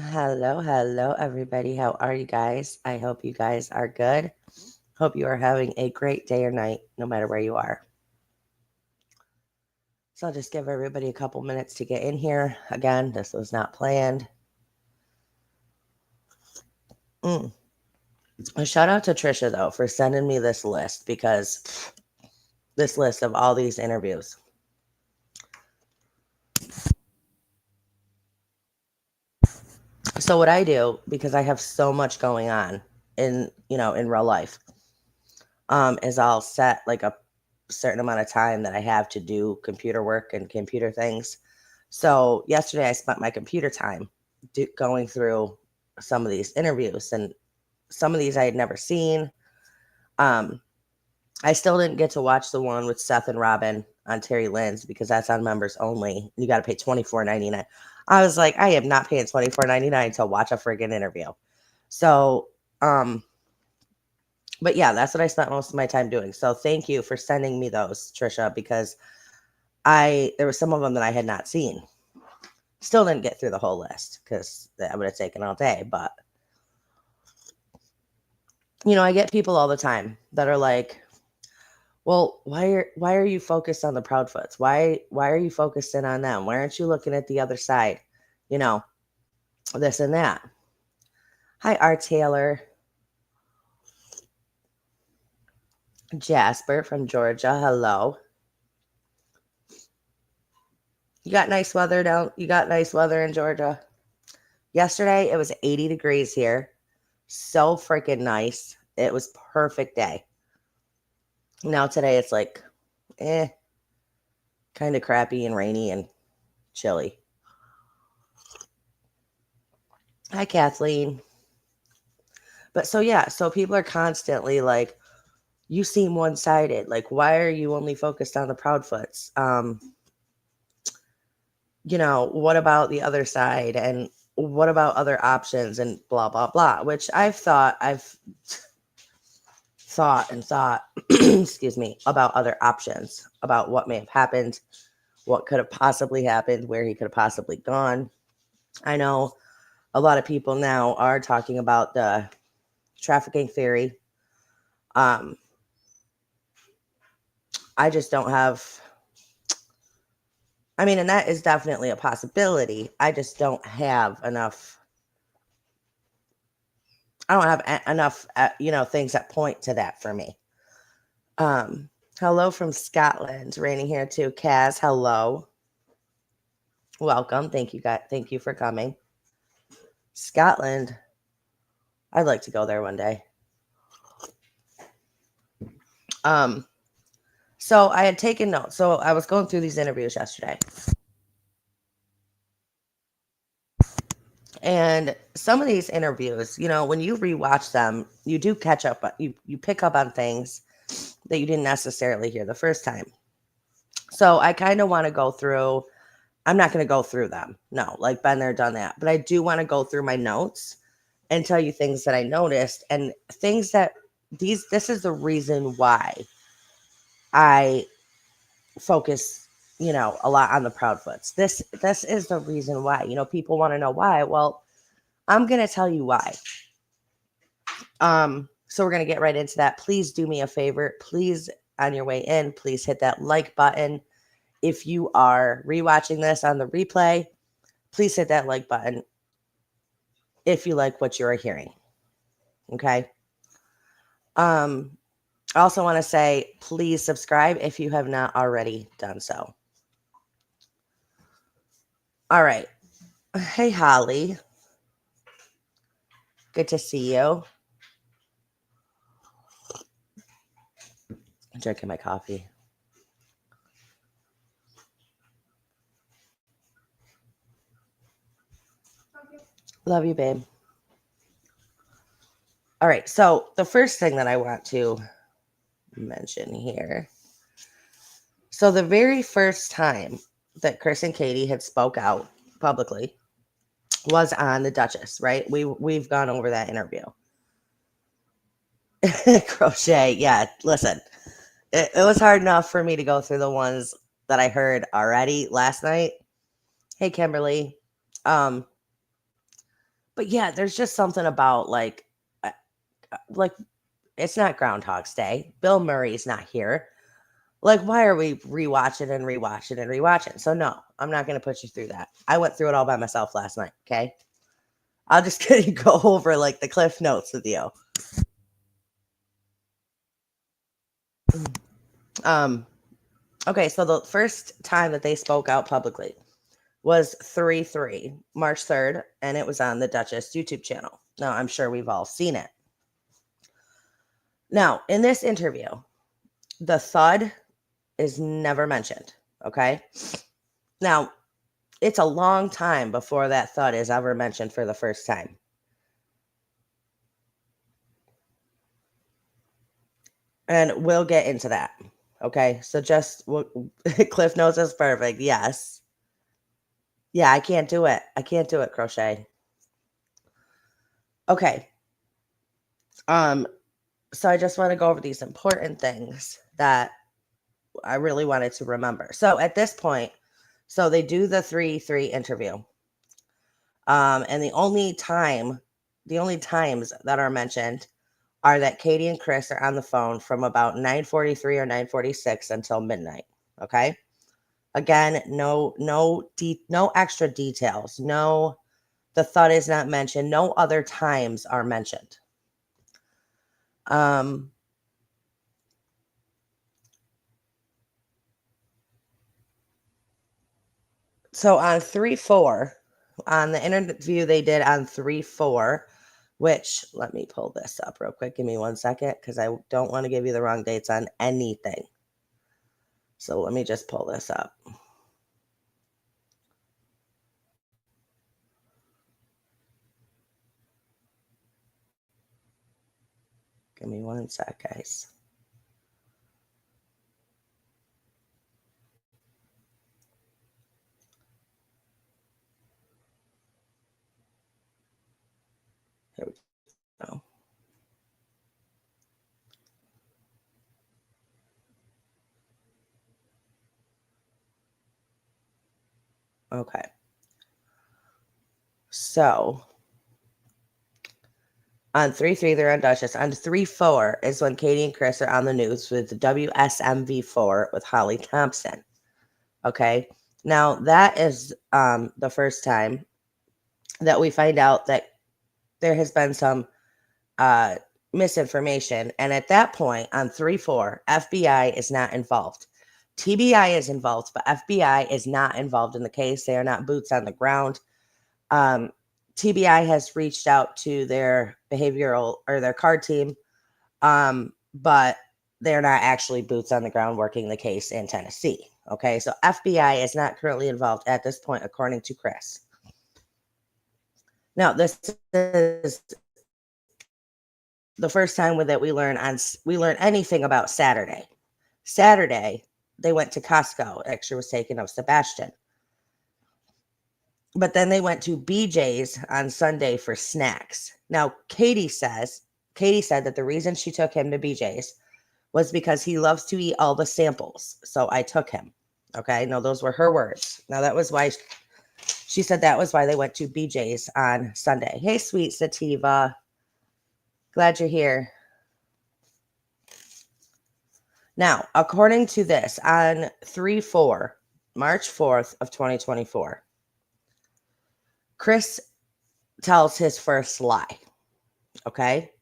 Hello, everybody. How are you guys? I hope you guys are good. Hope you are having a great day or night, no matter where you are. So I'll just give everybody a couple minutes to get in here. Again, this was not planned. Mm. A shout out to Trisha, though, for sending me this list because this list of all these interviews. So what I do, because I have so much going on in real life, is I'll set like a certain amount of time that I have to do computer work and computer things. So yesterday I spent my computer time going through some of these interviews, and some of these I had never seen. Um, I still didn't get to watch the one with Seth and Robin on Terry Lynn's because that's on members only. You got to pay $24.99. I was like, I am not paying $24.99 to watch a friggin' interview. So, but yeah, that's what I spent most of my time doing. So thank you for sending me those, Trisha, because there were some of them that I had not seen. Still didn't get through the whole list because that would have taken all day. But I get people all the time that are like, "Well, why are you focused on the Proudfoots? Why are you focusing on them? Why aren't you looking at the other side? You know, this and that." Hi, Art Taylor, Jasper from Georgia. Hello. You got nice weather down. You got nice weather in Georgia. Yesterday it was 80 degrees here. So freaking nice. It was perfect day. Now today it's like kind of crappy and rainy and chilly. Hi, Kathleen. But so yeah, so people are constantly like, you seem one-sided. Like, why are you only focused on the Proudfoots? What about the other side? And what about other options and blah blah blah, which I've thought excuse me, about other options, about what may have happened, what could have possibly happened, where he could have possibly gone. I know a lot of people now are talking about the trafficking theory. Um, I just don't have, I mean, and that is definitely a possibility. I just don't have enough. I don't have enough, things that point to that for me. Um, Hello from Scotland, raining here too. Kaz, hello, welcome. Thank you, guys. Thank you for coming. Scotland, I'd like to go there one day. Um, so I had taken notes. So I was going through these interviews yesterday, and some of these interviews, when you rewatch them, you do catch up. You pick up on things that you didn't necessarily hear the first time. So I kind of want to go through. I'm not going to go through them. No, like been there, done that. But I do want to go through my notes and tell you things that I noticed and things that this is the reason why I focus, a lot on the Proudfoots. This is the reason why. People want to know why. Well, I'm going to tell you why. So we're going to get right into that. Please do me a favor. Please, on your way in, please hit that like button. If you are rewatching this on the replay, please hit that like button if you like what you are hearing. Okay. I also want to say, please subscribe if you have not already done so. All right. Hey, Holly. Good to see you. I'm drinking my coffee. Love you, babe. All right. So the first thing that I want to mention here. So the very first time that Chris and Katie had spoke out publicly was on the Duchess, right? We've gone over that interview. Crochet, yeah. Listen, it was hard enough for me to go through the ones that I heard already last night. Hey, Kimberly. Um, But yeah, there's just something about uh, like it's not Groundhog's Day. Bill Murray's not here. Like, why are we rewatching and rewatching and rewatching? So no, I'm not gonna put you through that. I went through it all by myself last night. Okay, I'll just gonna go over like the cliff notes with you. Um, okay, so the first time that they spoke out publicly was 3/3, March 3rd, and it was on the Duchess YouTube channel. Now, I'm sure we've all seen it. Now, in this interview, the thud is never mentioned. Okay. Now, it's a long time before that thud is ever mentioned for the first time. And we'll get into that. Okay. So Cliff Notes is perfect. Yes. Yeah, I can't do it. I can't do it, Crochet. Okay. Um, so I just want to go over these important things that I really wanted to remember. So at this point, so they do the 3/3 interview. And the only times that are mentioned are that Katie and Chris are on the phone from about 9:43 or 9:46 until midnight. Okay. Again, no extra details. No, the thud is not mentioned. No other times are mentioned. Um, so on 3/4, on the interview they did on 3/4, which let me pull this up real quick. Give me 1 second because I don't want to give you the wrong dates on anything. So let me just pull this up. Give me 1 sec, guys. Here we go. Okay. So on 3/3, they're on Duchess. On 3/4 is when Katie and Chris are on the news with the WSMV4 with Holly Thompson. Okay. Now that is the first time that we find out that there has been some uh, misinformation. And at that point on 3/4, FBI is not involved. TBI is involved, but FBI is not involved in the case. They are not boots on the ground. Um, TBI has reached out to their behavioral or their card team, but they're not actually boots on the ground working the case in Tennessee. Okay, so FBI is not currently involved at this point, according to Chris. Now, this is the first time that we learn anything about Saturday. Saturday, they went to Costco. Extra was taken of Sebastian. But then they went to BJ's on Sunday for snacks. Now, Katie said that the reason she took him to BJ's was because he loves to eat all the samples. So I took him. Okay. No, those were her words. Now, that was why she said that was why they went to BJ's on Sunday. Hey, sweet Sativa. Glad you're here. Now, according to this, on 3/4, March 4th of 2024, Chris tells his first lie. Okay.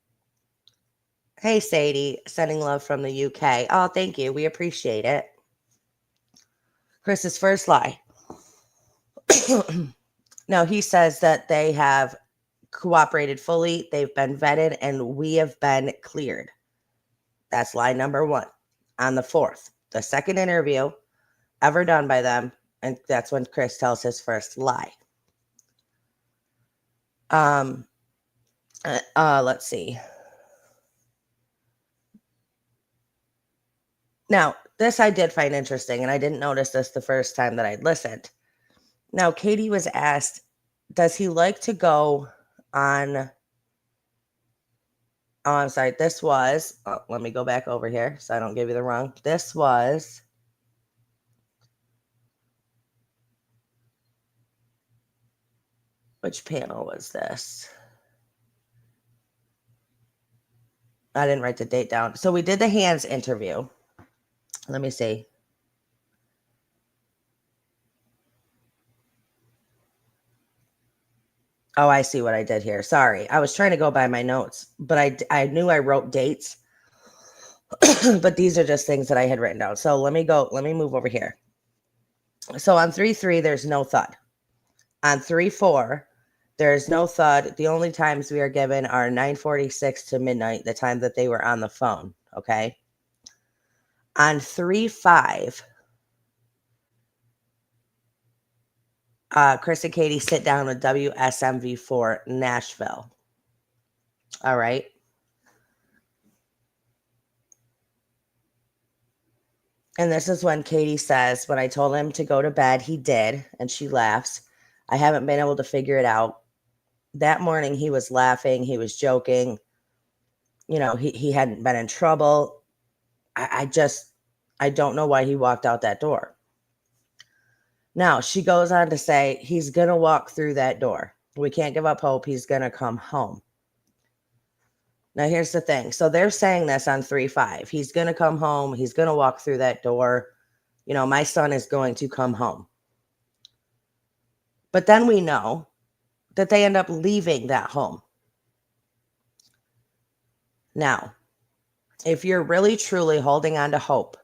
Hey, Sadie, sending love from the UK. Oh, thank you. We appreciate it. Chris's first lie. Now, he says that they have cooperated fully, they've been vetted, and we have been cleared. That's lie number 1 on the 4th, the second interview ever done by them. And that's when Chris tells his first lie. Let's see. Now, this I did find interesting, and I didn't notice this the first time that I'd listened. Now, Katie was asked, does he like to go on? Oh, I'm sorry. This was, let me go back over here so I don't give you the wrong. This was, Which panel was this? I didn't write the date down. So we did the hands interview. Let me see. Oh, I see what I did here. Sorry. I was trying to go by my notes, but I knew I wrote dates. But these are just things that I had written down. So let me move over here. So on 3-3, there's no thud. On 3-4, there's no thud. The only times we are given are 9:46 to midnight, the time that they were on the phone. Okay. On 3-5, Chris and Katie sit down with WSMV4 Nashville. All right. And this is when Katie says, when I told him to go to bed, he did. And she laughs. I haven't been able to figure it out. That morning, he was laughing. He was joking. You know, he hadn't been in trouble. I don't know why he walked out that door. Now, she goes on to say, he's going to walk through that door. We can't give up hope. He's going to come home. Now, here's the thing. So they're saying this on 3-5. He's going to come home. He's going to walk through that door. You know, my son is going to come home. But then we know that they end up leaving that home. Now, if you're really, truly holding on to hope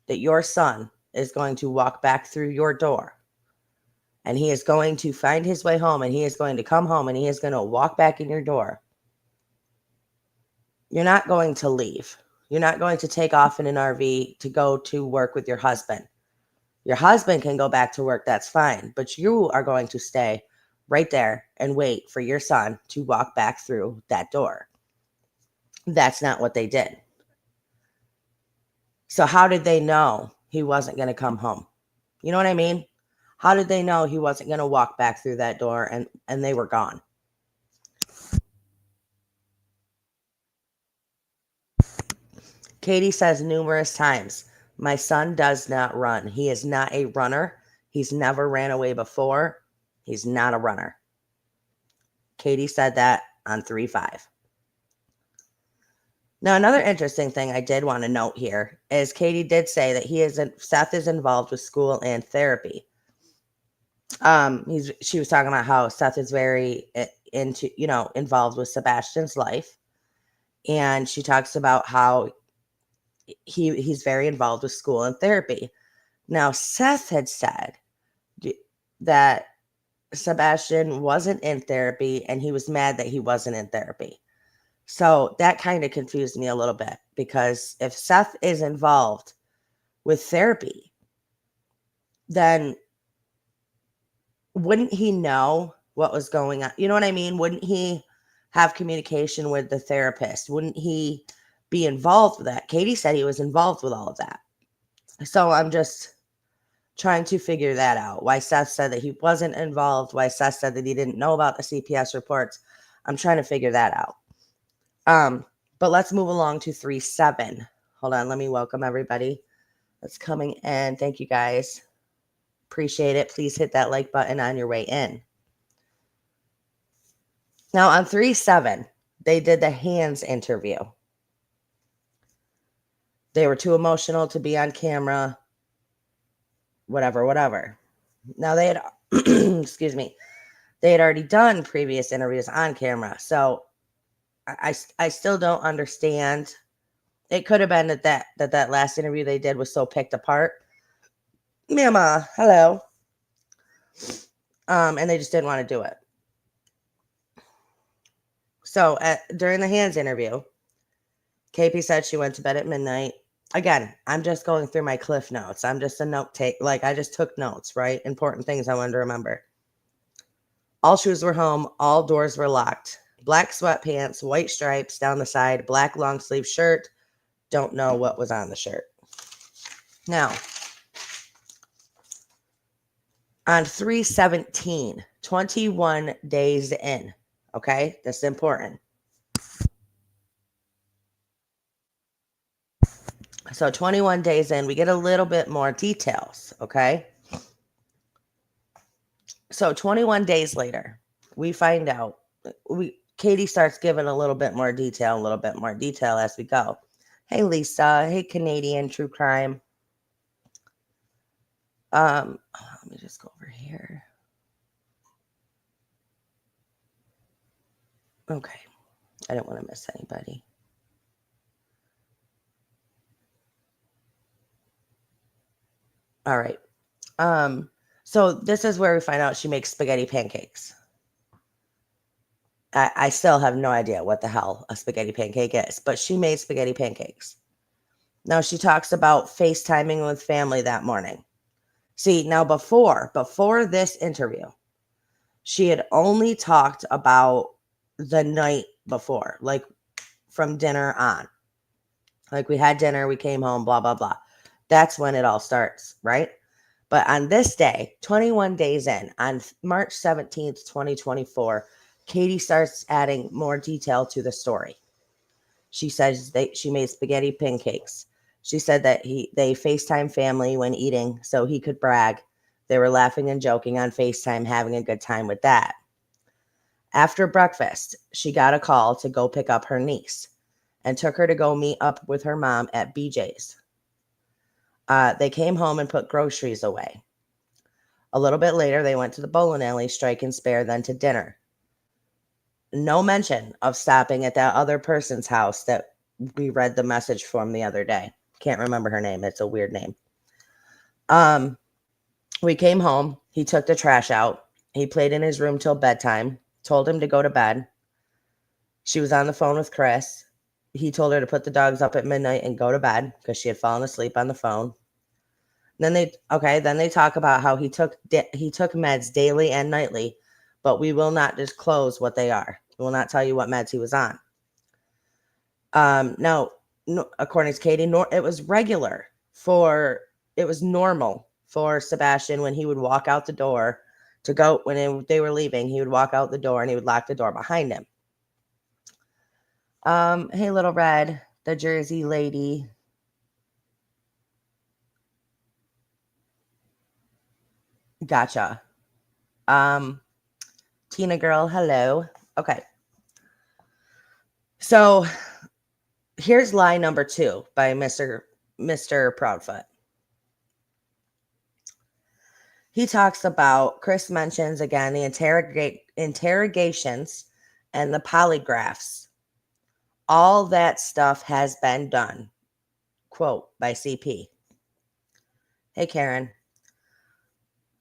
that your son is going to walk back through your door and he is going to find his way home and he is going to come home and he is going to walk back in your door, you're not going to leave. You're not going to take off in an RV to go to work with your husband. Your husband can go back to work. That's fine. But you are going to stay right there and wait for your son to walk back through that door. That's not what they did. So how did they know he wasn't going to come home? You know what I mean? How did they know he wasn't going to walk back through that door and they were gone? Katie says numerous times, my son does not run. He is not a runner. He's never ran away before. He's not a runner. Katie said that on 3-5. Now, another interesting thing I did want to note here is Katie did say that Seth is involved with school and therapy. She was talking about how Seth is very involved with Sebastian's life. And she talks about how he's very involved with school and therapy. Now, Seth had said that Sebastian wasn't in therapy and he was mad that he wasn't in therapy. So that kind of confused me a little bit, because if Seth is involved with therapy, then wouldn't he know what was going on? You know what I mean? Wouldn't he have communication with the therapist? Wouldn't he be involved with that? Katie said he was involved with all of that. So I'm just trying to figure that out. Why Seth said that he wasn't involved, why Seth said that he didn't know about the CPS reports. I'm trying to figure that out. But let's move along to 3-7. Hold on, let me welcome everybody that's coming in. Thank you guys. Appreciate it. Please hit that like button on your way in. Now on 3-7, they did the hands interview. They were too emotional to be on camera. Whatever. Now they had, excuse me, they had already done previous interviews on camera. So I still don't understand. It could have been that last interview they did was so picked apart. Mama, hello. And they just didn't want to do it. So during the hands interview, KP said she went to bed at midnight. Again, I'm just going through my cliff notes. I'm just a note take. Like, I just took notes, right? Important things I wanted to remember. All shoes were home. All doors were locked. Black sweatpants, white stripes down the side, black long sleeve shirt. Don't know what was on the shirt. Now, on 3/17, 21 days in, okay? That's important. So 21 days in, we get a little bit more details, okay? So 21 days later, we find out, Katie starts giving a little bit more detail as we go. Hey, Lisa. Hey, Canadian True Crime. Let me just go over here. Okay. I don't want to miss anybody. All right. So this is where we find out she makes spaghetti pancakes. I still have no idea what the hell a spaghetti pancake is, but she made spaghetti pancakes. Now she talks about FaceTiming with family that morning. See, now before this interview, she had only talked about the night before, like from dinner on. Like we had dinner, we came home, blah, blah, blah. That's when it all starts, right? But on this day, 21 days in, on March 17th, 2024, Katie starts adding more detail to the story. She says she made spaghetti pancakes. She said that they FaceTime family when eating so he could brag. They were laughing and joking on FaceTime, having a good time with that. After breakfast, she got a call to go pick up her niece and took her to go meet up with her mom at BJ's. They came home and put groceries away. A little bit later, they went to the bowling alley, strike and spare, then to dinner. No mention of stopping at that other person's house that we read the message from the other day. Can't remember her name. It's a weird name. We came home. He took the trash out. He played in his room till bedtime, told him to go to bed. She was on the phone with Chris. He told her to put the dogs up at midnight and go to bed because she had fallen asleep on the phone. Then they talk about how he took meds daily and nightly, but we will not disclose what they are. We will not tell you what meds he was on. No, according to Katie, it was normal for Sebastian when he would walk out the door to go, they were leaving, he would walk out the door and he would lock the door behind him. Hey, Little Red, the Jersey lady. Gotcha. Tina girl, hello. Okay. So here's lie number 2 by Mr. Proudfoot. He talks about, Chris mentions again the interrogations and the polygraphs. All that stuff has been done. Quote by CP. Hey, Karen.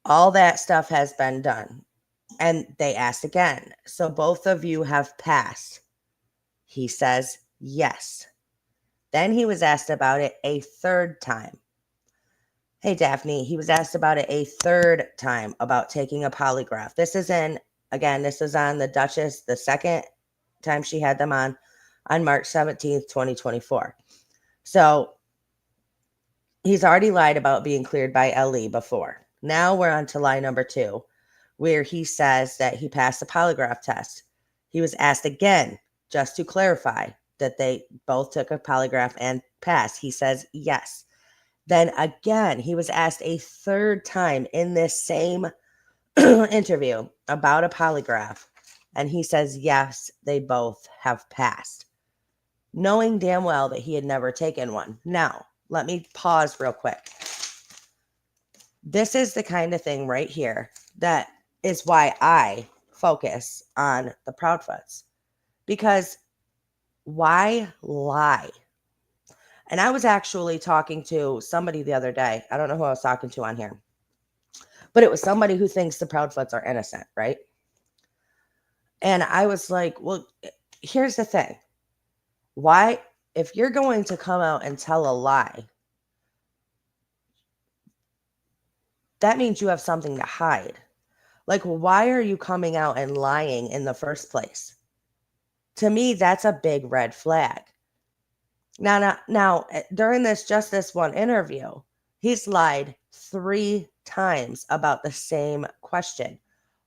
All that stuff has been done. And they asked again, so both of you have passed? He says yes. Then he was asked about it a third time. Hey, Daphne, he was asked about it a third time about taking a polygraph. This is on the Duchess, the second time she had them on March 17th, 2024. So he's already lied about being cleared by LE before. Now we're on to lie number 2, where he says that he passed the polygraph test. He was asked again, just to clarify, that they both took a polygraph and passed. He says yes. Then again, he was asked a third time in this same interview about a polygraph, and he says yes, they both have passed, knowing damn well that he had never taken one. Now, let me pause real quick. This is the kind of thing right here that is why I focus on the Proudfoots, because why lie? And I was actually talking to somebody the other day. I don't know who I was talking to on here, but it was somebody who thinks the Proudfoots are innocent, right? And I was like, well, here's the thing. Why, if you're going to come out and tell a lie, that means you have something to hide. Like, why are you coming out and lying in the first place? To me, that's a big red flag. Now, during this one interview, he's lied 3 times about the same question.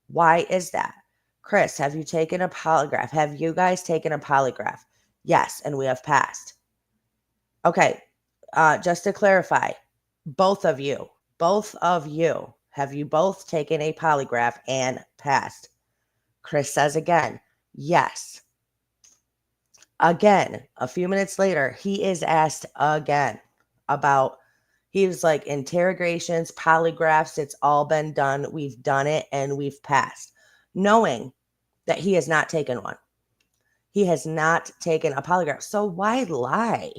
Why is that? Chris, have you taken a polygraph? Have you guys taken a polygraph? Yes, and we have passed. Okay, just to clarify, both of you, have you both taken a polygraph and passed? Chris says again, yes. Again, a few minutes later, he is asked again about, he was like, interrogations, polygraphs, it's all been done. We've done it and we've passed, knowing that he has not taken one. He has not taken a polygraph. So why lie?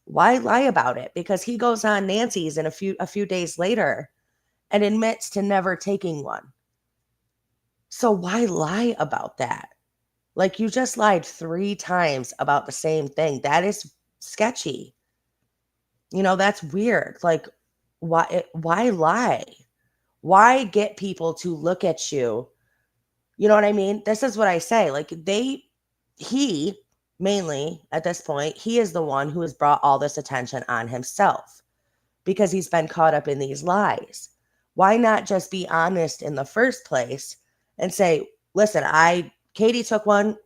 Why lie about it? Because he goes on Nancy's and a few days later and admits to never taking one. So why lie about that? Like, you just lied 3 times about the same thing. That is sketchy. That's weird. Like, why lie? Why get people to look at you? You know what I mean? This is what I say. Like, he mainly at this point, he is the one who has brought all this attention on himself because he's been caught up in these lies. Why not just be honest in the first place and say, listen, Katie took one.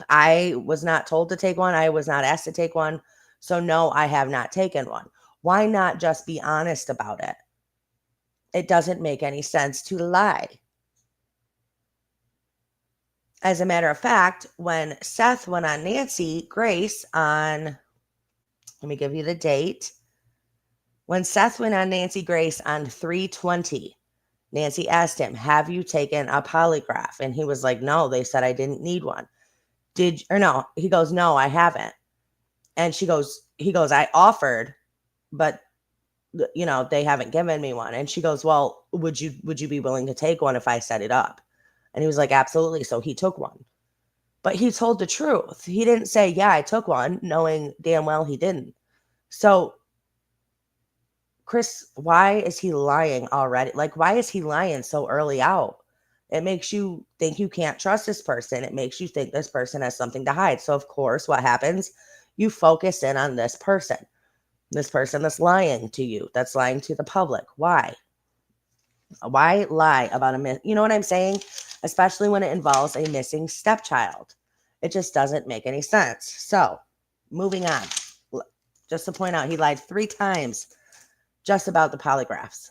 I was not told to take one. I was not asked to take one. So no, I have not taken one. Why not just be honest about it? It doesn't make any sense to lie. As a matter of fact, when Seth went on Nancy Grace on, let me give you the date. When Seth went on Nancy Grace on 3/20, Nancy asked him, have you taken a polygraph? And he was like, no, they said I didn't need one. No, he goes, no, I haven't. And he goes, I offered, but they haven't given me one. And she goes, well, would you be willing to take one if I set it up? And he was like, absolutely. So he took one. But he told the truth. He didn't say, yeah, I took one, knowing damn well he didn't. So, Chris, why is he lying already? Like, why is he lying so early out? It makes you think you can't trust this person. It makes you think this person has something to hide. So, of course, what happens? You focus in on this person that's lying to you, that's lying to the public. Why? Why lie about you know what I'm saying? Especially when it involves a missing stepchild. It just doesn't make any sense. So, moving on. Just to point out, he lied 3 times just about the polygraphs.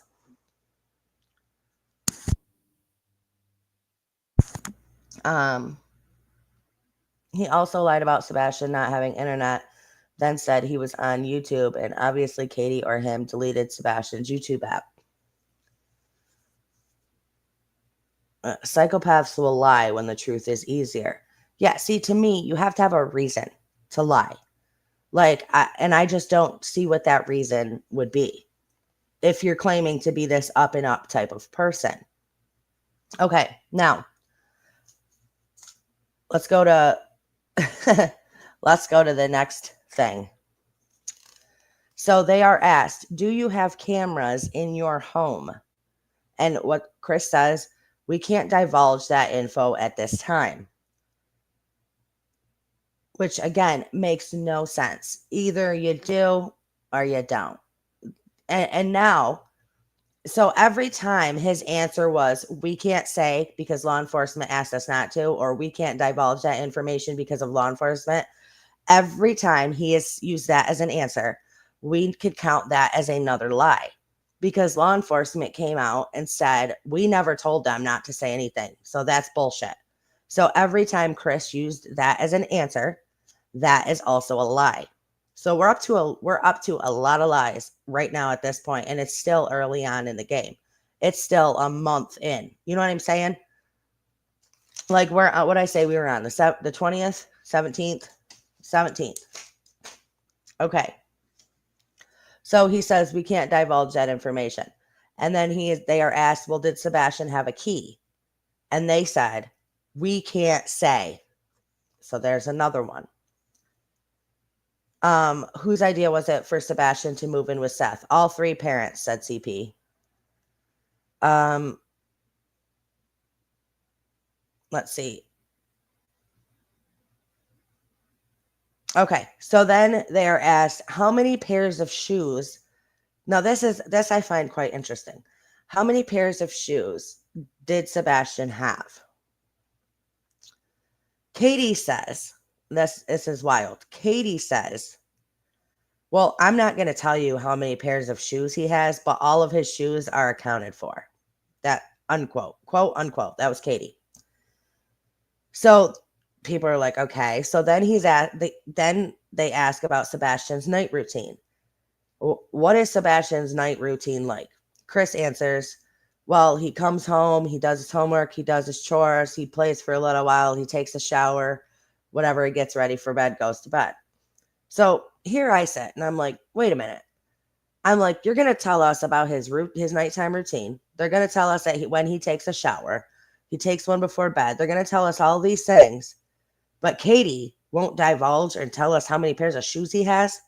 He also lied about Sebastian not having internet, then said he was on YouTube, and obviously Katie or him deleted Sebastian's YouTube app. Psychopaths will lie when the truth is easier. Yeah, see, to me, you have to have a reason to lie. Like, I just don't see what that reason would be if you're claiming to be this up and up type of person. Okay, now let's go to the next thing. So they are asked, do you have cameras in your home? And what Chris says, we can't divulge that info at this time. Which, again, makes no sense. Either you do or you don't. And now, so every time his answer was, we can't say because law enforcement asked us not to, or we can't divulge that information because of law enforcement. Every time he has used that as an answer, we could count that as another lie because law enforcement came out and said, we never told them not to say anything. So that's bullshit. So every time Chris used that as an answer, that is also a lie. So we're up to a lot of lies right now at this point, and it's still early on in the game. It's still a month in. You know what I'm saying? Like, what I say we were on the 20th, 17th. Okay. So he says we can't divulge that information. And then they are asked, well, did Sebastian have a key? And they said, we can't say. So there's another one. Whose idea was it for Sebastian to move in with Seth? All 3 parents, said CP. Let's see. Okay, so then they are asked, how many pairs of shoes? Now this I find quite interesting. How many pairs of shoes did Sebastian have? Katie says, this is wild. Katie says, well, I'm not going to tell you how many pairs of shoes he has, but all of his shoes are accounted for. That, unquote, quote, unquote. That was Katie. So people are like, okay. So then then they ask about Sebastian's night routine. What is Sebastian's night routine like? Chris answers, well, he comes home, he does his homework, he does his chores, he plays for a little while, he takes a shower, whatever, he gets ready for bed, goes to bed. So here I sit and I'm like, wait a minute. I'm like, you're going to tell us about his nighttime routine. They're going to tell us that when he takes a shower, he takes one before bed. They're going to tell us all these things. But Katie won't divulge and tell us how many pairs of shoes he has.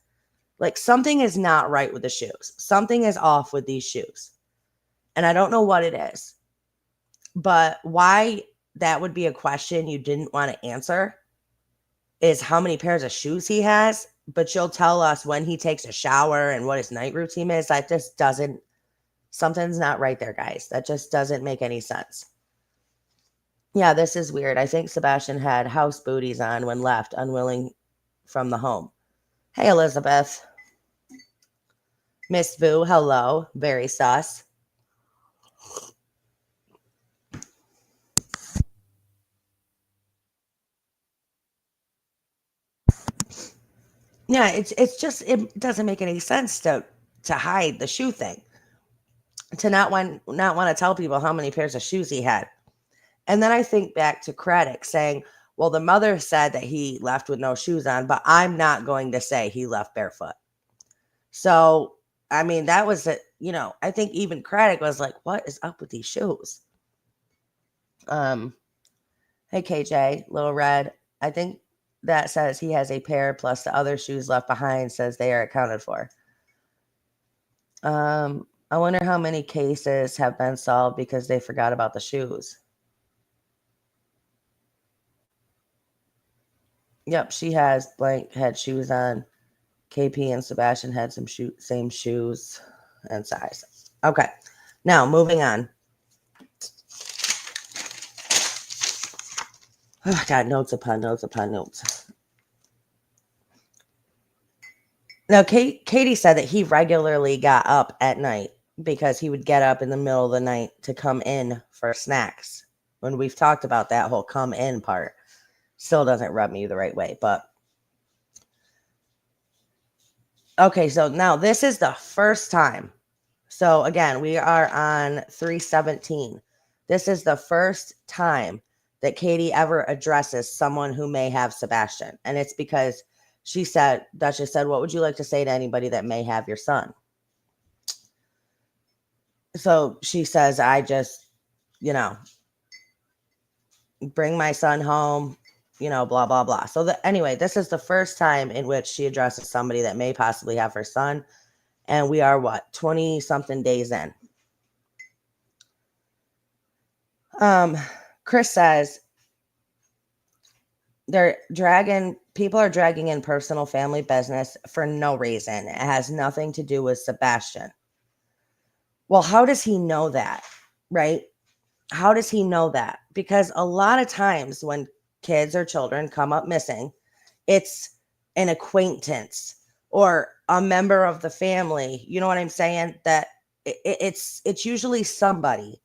Like, something is not right with the shoes. Something is off with these shoes. And I don't know what it is. But why that would be a question you didn't want to answer is how many pairs of shoes he has. But you'll tell us when he takes a shower and what his night routine is. That just doesn't, something's not right there, guys. That just doesn't make any sense. Yeah, this is weird. I think Sebastian had house booties on when left, unwilling from the home. Hey, Elizabeth. Miss Vu, hello. Very sus. Yeah, it's just, it doesn't make any sense to hide the shoe thing. To not want to tell people how many pairs of shoes he had. And then I think back to Craddock saying, well, the mother said that he left with no shoes on, but I'm not going to say he left barefoot. So, I mean, that was it. I think even Craddock was like, what is up with these shoes? Hey, KJ, Little Red. I think that says he has a pair plus the other shoes left behind says they are accounted for. I wonder how many cases have been solved because they forgot about the shoes. Yep, she has blank had shoes on. KP and Sebastian had some same shoes and size. Okay, now moving on. Oh, I got notes upon notes upon notes. Now, Katie said that he regularly got up at night because he would get up in the middle of the night to come in for snacks. When we've talked about that whole come in part, still doesn't rub me the right way. But okay, so now this is the first time. So again, we are on 317. This is the first time that Katie ever addresses someone who may have Sebastian. And it's because Duchess said, what would you like to say to anybody that may have your son? So she says, I just, bring my son home, blah, blah, blah. So anyway, this is the first time in which she addresses somebody that may possibly have her son. And we are 20 something days in. Chris says people are dragging in personal family business for no reason. It has nothing to do with Sebastian. Well, how does he know that? Right? How does he know that? Because a lot of times when kids or children come up missing, it's an acquaintance or a member of the family. You know what I'm saying? That it's usually somebody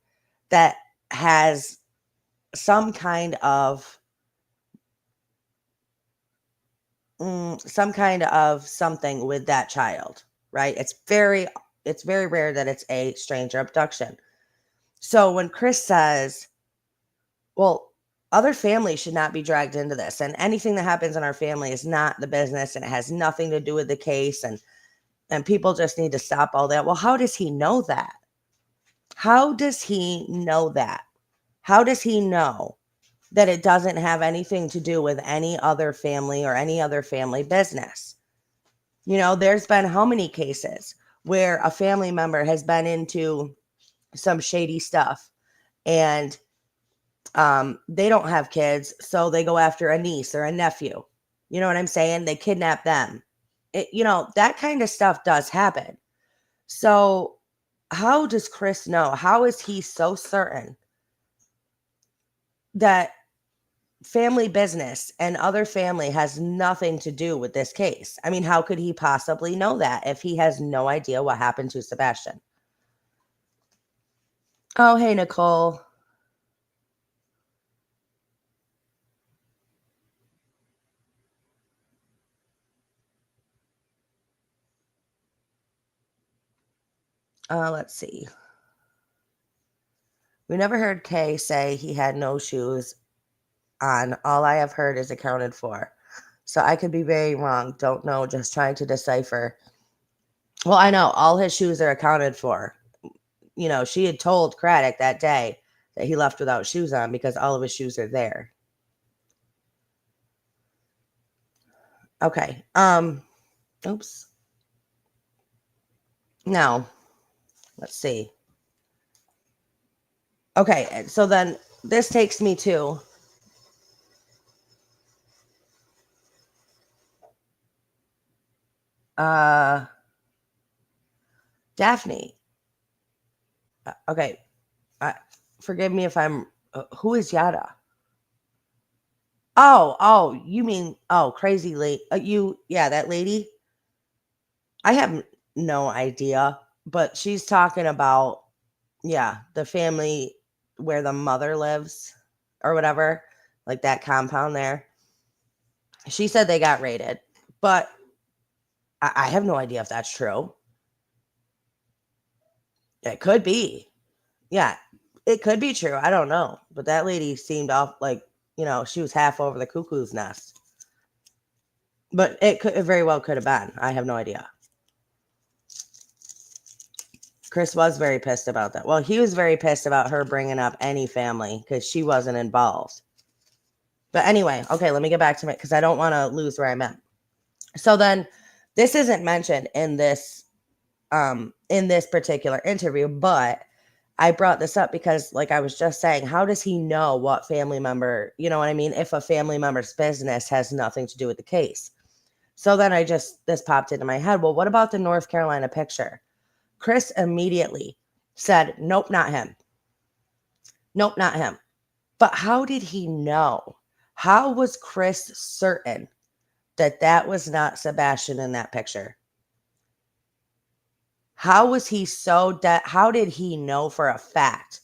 that has some kind of something with that child, right? It's very rare that it's a stranger abduction. So when Chris says, well, other families should not be dragged into this, and anything that happens in our family is not the business and it has nothing to do with the case, and people just need to stop all that. Well, how does he know that? How does he know that? How does he know that it doesn't have anything to do with any other family or any other family business? There's been how many cases where a family member has been into some shady stuff and they don't have kids, so they go after a niece or a nephew. You know what I'm saying? They kidnap them. That kind of stuff does happen. So how does Chris know? How is he so certain that family business and other family has nothing to do with this case? I mean, how could he possibly know that if he has no idea what happened to Sebastian? Oh, hey, Nicole. Let's see. We never heard Kay say he had no shoes on. All I have heard is accounted for. So I could be very wrong. Don't know. Just trying to decipher. Well, I know all his shoes are accounted for. She had told Craddock that day that he left without shoes on because all of his shoes are there. Okay. Oops. Now, let's see. Okay, so then this takes me to Daphne. Okay. Forgive me if I'm who is Yada? Oh, you mean crazy lady. Yeah, that lady. I have no idea, but she's talking about the family where the mother lives or whatever, like that compound there. She said they got raided, but I have no idea if that's true. It could be. Yeah, it could be true. I don't know. But that lady seemed off like, she was half over the cuckoo's nest. But it very well could have been. I have no idea. Chris was very pissed about that. Well, he was very pissed about her bringing up any family because she wasn't involved. But anyway, okay, let me get back to it because I don't want to lose where I'm at. So then this isn't mentioned in this particular interview, but I brought this up because, like I was just saying, how does he know what family member, you know what I mean? If a family member's business has nothing to do with the case. So then this popped into my head. Well, what about the North Carolina picture? Chris immediately said, nope, not him. Nope, not him. But how did he know? How was Chris certain that was not Sebastian in that picture? How was he how did he know for a fact?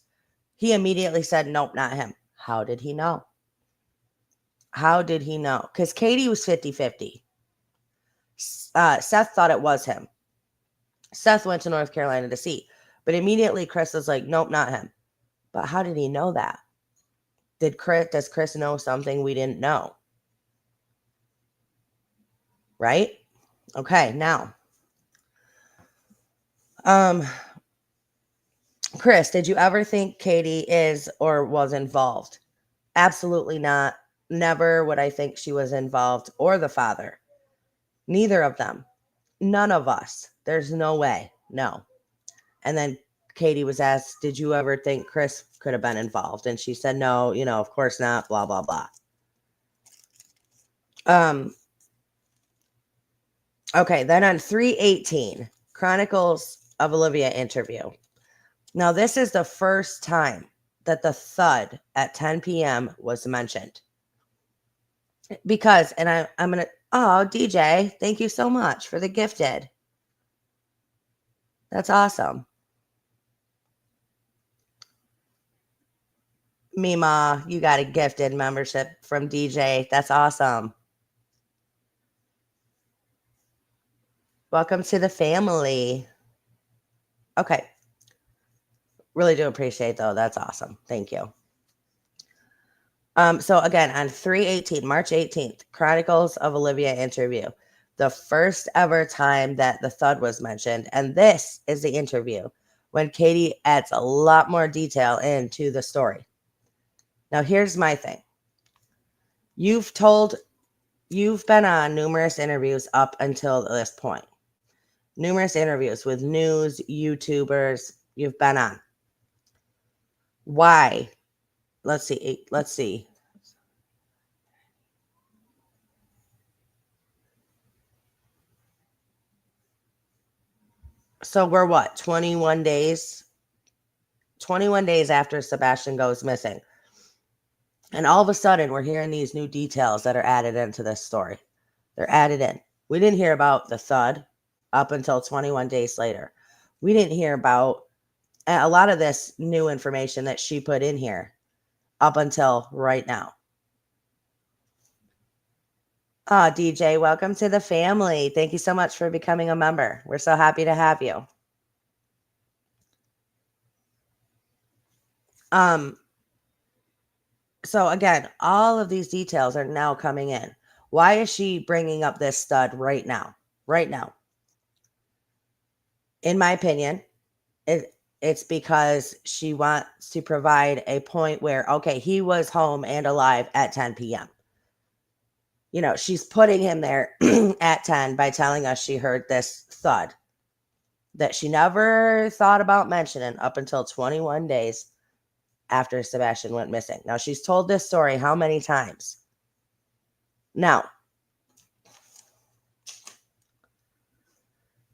He immediately said, nope, not him. How did he know? How did he know? Because Katie was 50-50. Seth thought it was him. Seth went to North Carolina to see. But immediately Chris was like, nope, not him. But how did he know that? Does Chris know something we didn't know? Right? Okay, now. Chris, did you ever think Katie is or was involved? Absolutely not. Never would I think she was involved or the father. Neither of them. None of us. There's no way. No. And then Katie was asked, did you ever think Chris could have been involved? And she said, no, of course not, blah, blah, blah. Okay, then on 3/18, Chronicles of Olivia interview. Now, this is the first time that the thud at 10 p.m. was mentioned. Because, and I'm going to, DJ, thank you so much for the gifted. That's awesome. Mima, you got a gifted membership from DJ. That's awesome. Welcome to the family. Okay. Really do appreciate though. That's awesome. Thank you. So again, on 3/18, March 18th, Chronicles of Olivia interview. The first ever time that the thud was mentioned. And this is the interview when Katie adds a lot more detail into the story. Now, here's my thing. You've been on numerous interviews up until this point. Numerous interviews with news, YouTubers, you've been on. Why? Let's see. So we're what? 21 days? 21 days after Sebastian goes missing. And all of a sudden, we're hearing these new details that are added into this story. They're added in. We didn't hear about the thud up until 21 days later. We didn't hear about a lot of this new information that she put in here up until right now. Oh, DJ, welcome to the family. Thank you so much for becoming a member. We're so happy to have you. So again, all of these details are now coming in. Why is she bringing up this stud right now? Right now. In my opinion, it's because she wants to provide a point where, okay, he was home and alive at 10 p.m. You know, she's putting him there at 10 by telling us she heard this thud that she never thought about mentioning up until 21 days after Sebastian went missing. Now, she's told this story how many times? Now,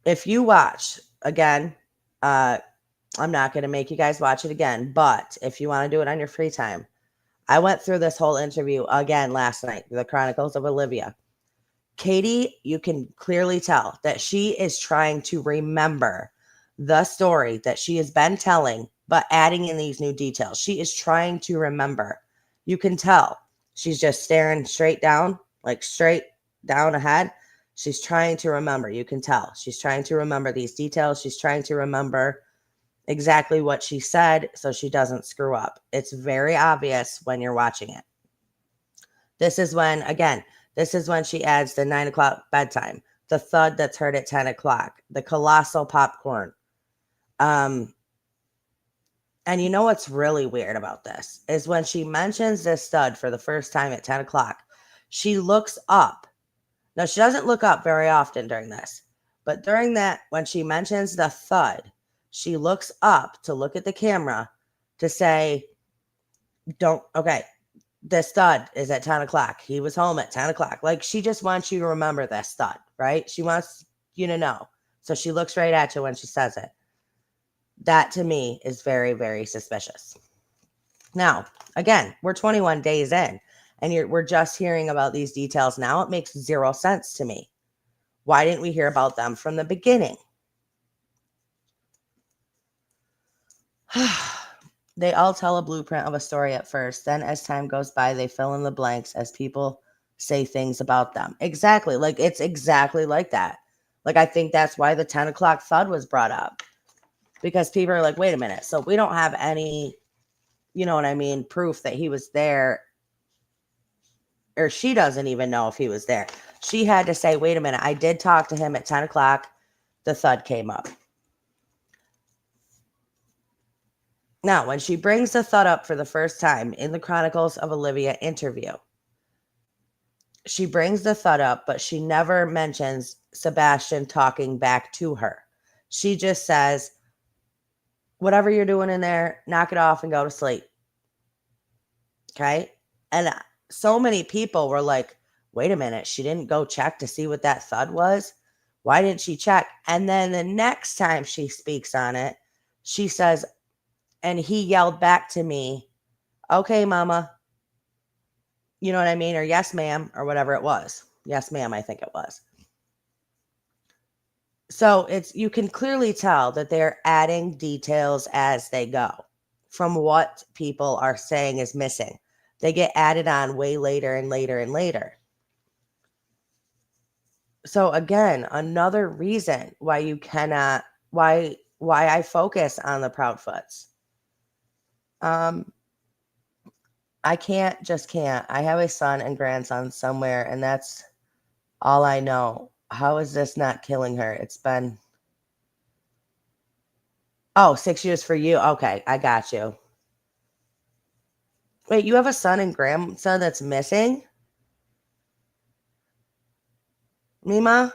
if you watch, again, I'm not going to make you guys watch it again, but if you want to do it on your free time, I went through this whole interview again last night, The Chronicles of Olivia. Katie, you can clearly tell that she is trying to remember the story that she has been telling, but adding in these new details. She is trying to remember. You can tell she's just staring straight down, like straight down ahead. She's trying to remember. You can tell she's trying to remember these details. She's trying to remember exactly what she said so she doesn't screw up. It's very obvious when you're watching it. This is when, again, this is when she adds the 9 o'clock bedtime, the thud that's heard at 10 o'clock, the colossal popcorn. And you know what's really weird about this is when she mentions this thud for the first time at 10 o'clock, she looks up. Now, she doesn't look up very often during this, but during that, when she mentions the thud, she looks up to look at the camera to say, this thud is at 10 o'clock. He was home at 10 o'clock. Like, she just wants you to remember this thud, right? She wants you to know. So she looks right at you when she says it. That to me is very, very suspicious. Now, again, we're 21 days in and we're just hearing about these details now. It makes zero sense to me. Why didn't we hear about them from the beginning? They all tell a blueprint of a story at first. Then as time goes by, they fill in the blanks as people say things about them. Exactly. Like, it's exactly like that. Like, I think that's why the 10 o'clock thud was brought up. Because people are like, wait a minute. So we don't have any, you know what I mean, proof that he was there. Or she doesn't even know if he was there. She had to say, wait a minute. I did talk to him at 10 o'clock. The thud came up. Now, when she brings the thud up for the first time in the Chronicles of Olivia interview, she brings the thud up, but she never mentions Sebastian talking back to her. She just says, whatever you're doing in there, knock it off and go to sleep. Okay? And so many people were like, wait a minute, she didn't go check to see what that thud was? Why didn't she check? And then the next time she speaks on it, she says, and he yelled back to me, okay, mama. You know what I mean? Or yes, ma'am, or whatever it was. Yes, ma'am, I think it was. So you can clearly tell that they're adding details as they go from what people are saying is missing. They get added on way later and later and later. So again, another reason why you cannot, why I focus on the Proudfoots. I can't. I have a son and grandson somewhere, and that's all I know. How is this not killing her? It's been, 6 years for you. Okay, I got you. Wait, you have a son and grandson that's missing? Mima?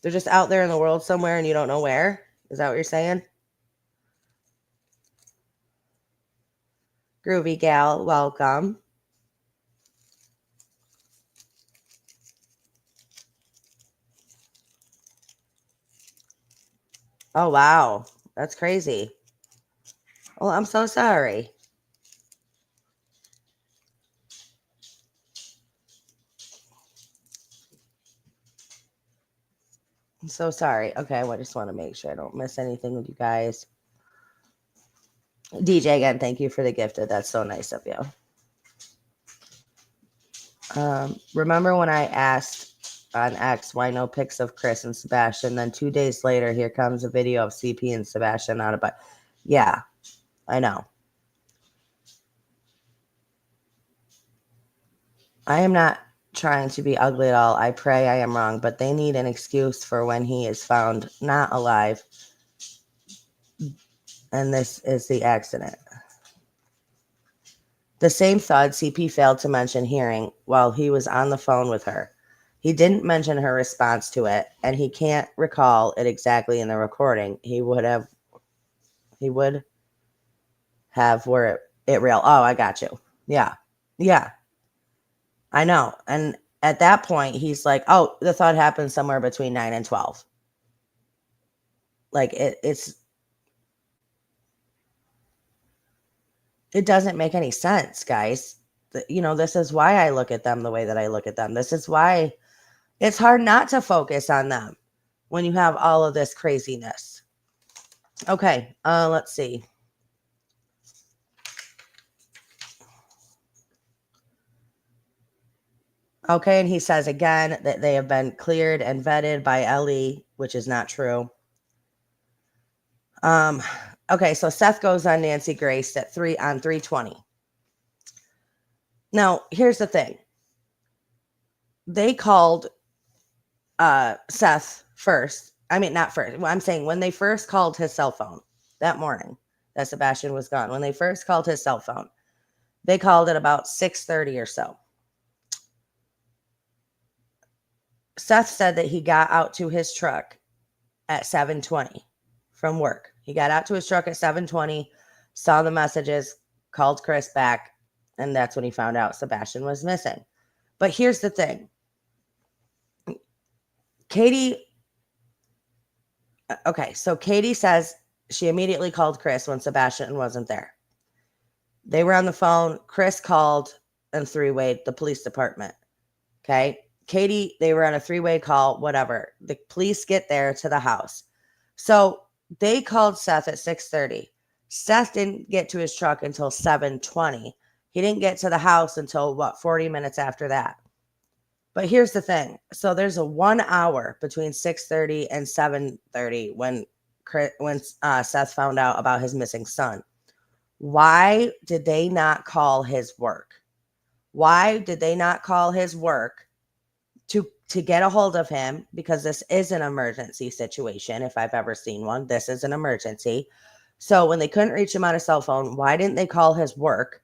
They're just out there in the world somewhere and you don't know where? Is that what you're saying? Groovy gal, welcome. Oh, wow. That's crazy. Well, I'm so sorry. I'm so sorry. Okay, I just want to make sure I don't miss anything with you guys. DJ, again, thank you for the gifted. That's so nice of you. Remember when I asked on X why no pics of Chris and Sebastian? Then 2 days later, here comes a video of CP and Sebastian on a bike. Yeah. I know. I am not trying to be ugly at all. I pray I am wrong, but they need an excuse for when he is found not alive. And this is the accident. The same thud CP failed to mention hearing while he was on the phone with her. He didn't mention her response to it, and he can't recall it exactly in the recording. He would have were it real. Oh, I got you. Yeah. Yeah. I know. And at that point, he's like, oh, the thud happened somewhere between 9 and 12. Like it doesn't make any sense, guys. This is why I look at them the way that I look at them. This is why it's hard not to focus on them when you have all of this craziness. Okay, let's see. Okay, and he says again that they have been cleared and vetted by Ellie, which is not true. Okay, so Seth goes on Nancy Grace at 3:20. Now, here's the thing. They called Seth first. I mean, not first. Well, I'm saying when they first called his cell phone that morning that Sebastian was gone, when they first called his cell phone, they called at about 6:30 or so. Seth said that he got out to his truck at 7:20 from work. He got out to his truck at 7:20, saw the messages, called Chris back, and that's when he found out Sebastian was missing. But here's the thing. Katie says she immediately called Chris when Sebastian wasn't there. They were on the phone. Chris called and three-wayed the police department. Okay. Katie, they were on a three-way call, whatever. The police get there to the house. So they called Seth at 6:30. Seth didn't get to his truck until 7:20. He didn't get to the house until 40 minutes after that. But here's the thing. So there's a 1 hour between 6:30 and 7:30 when Seth found out about his missing son. Why did they not call his work? Why did they not call his work to get a hold of him? Because this is an emergency situation. If I've ever seen one, this is an emergency. So when they couldn't reach him on a cell phone, why didn't they call his work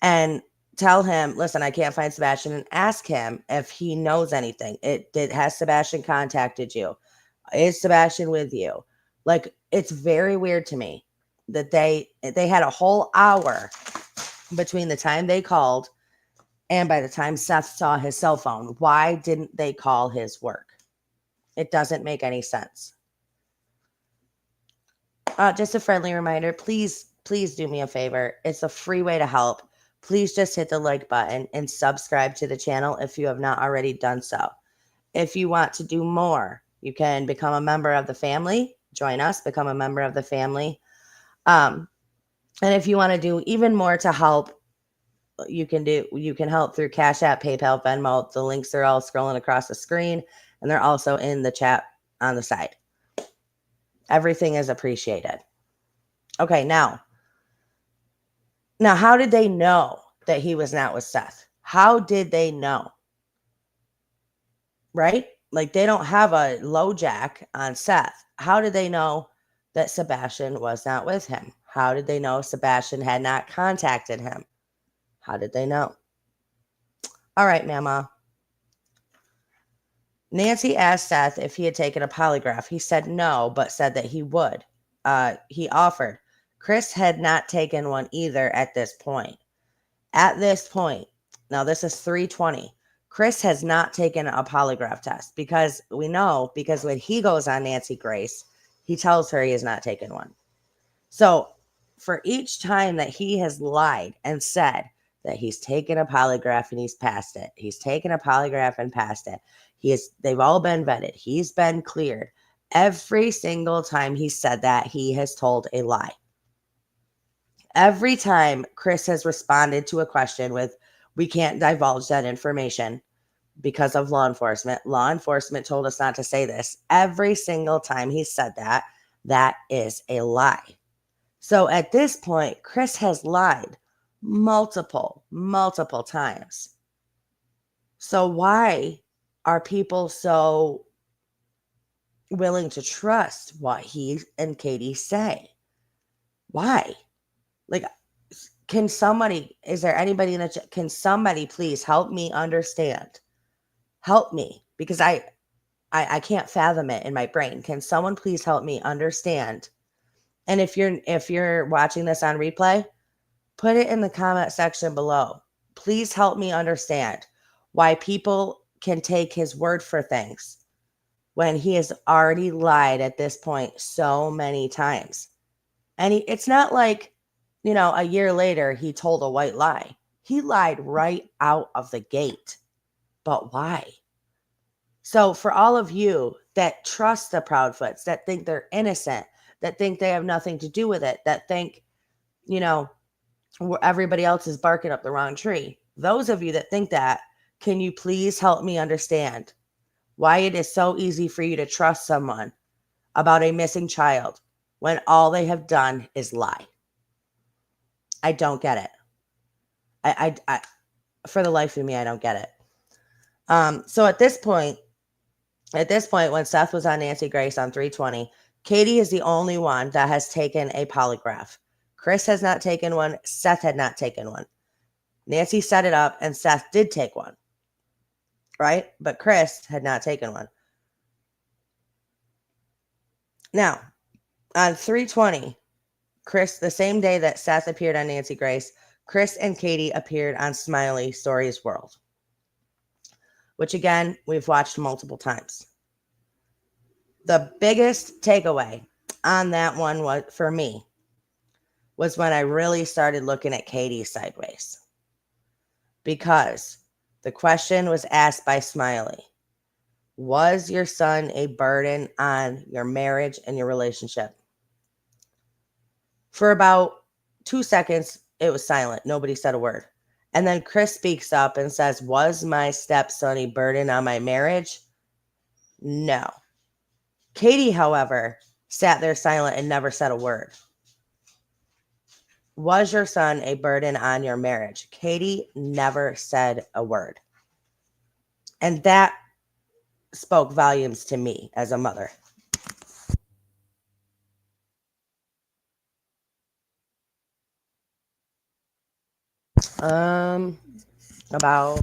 and tell him, listen, I can't find Sebastian, and ask him if he knows anything? Has Sebastian contacted you? Is Sebastian with you? Like, it's very weird to me that they had a whole hour between the time they called and by the time Seth saw his cell phone. Why didn't they call his work? It doesn't make any sense. Just a friendly reminder, please do me a favor. It's a free way to help. Please just hit the like button and subscribe to the channel if you have not already done so. If you want to do more, you can become a member of the family. Join us, become a member of the family. And if you want to do even more to help, you can help through Cash App, PayPal, Venmo. The links are all scrolling across the screen, and they're also in the chat on the side. Everything is appreciated. Okay, now how did they know that he was not with Seth? How did they know? Right? Like, they don't have a low jack on Seth. How did they know that Sebastian was not with him? How did they know Sebastian had not contacted him? How did they know? All right, Mama. Nancy asked Seth if he had taken a polygraph. He said no, but said that he would. He offered. Chris had not taken one either at this point. At this point, now this is 3:20. Chris has not taken a polygraph test because when he goes on Nancy Grace, he tells her he has not taken one. So for each time that he has lied and said that he's taken a polygraph and he's passed it, he's taken a polygraph and passed it, they've all been vetted, he's been cleared. Every single time he said that, he has told a lie. Every time Chris has responded to a question with, we can't divulge that information because of law enforcement. Law enforcement told us not to say this. Every single time he said that, that is a lie. So at this point, Chris has lied multiple times. So why are people so willing to trust what he and Katie say? Why? Like, is there anybody can somebody please help me understand? Help me, because I can't fathom it in my brain. Can someone please help me understand? And if you're watching this on replay, put it in the comment section below. Please help me understand why people can take his word for things when he has already lied at this point so many times. And it's not like, a year later he told a white lie. He lied right out of the gate. But why? So for all of you that trust the Proudfoots, that think they're innocent, that think they have nothing to do with it, that think, you know, everybody else is barking up the wrong tree. Those of you that think that, can you please help me understand why it is so easy for you to trust someone about a missing child when all they have done is lie? I don't get it. I for the life of me, I don't get it. So at this point, when Seth was on Nancy Grace on 320, Katie is the only one that has taken a polygraph. Chris has not taken one. Seth had not taken one. Nancy set it up and Seth did take one, right? But Chris had not taken one. Now, on 320, Chris, the same day that Seth appeared on Nancy Grace, Chris and Katie appeared on Smiley Story's World, which again, we've watched multiple times. The biggest takeaway on that one was, for me, was when I really started looking at Katie sideways. Because the question was asked by Smiley: was your son a burden on your marriage and your relationship? For about 2 seconds, it was silent. Nobody said a word. And then Chris speaks up and says, was my stepson a burden on my marriage? No. Katie, however, sat there silent and never said a word. Was your son a burden on your marriage? Katie never said a word. And that spoke volumes to me as a mother. About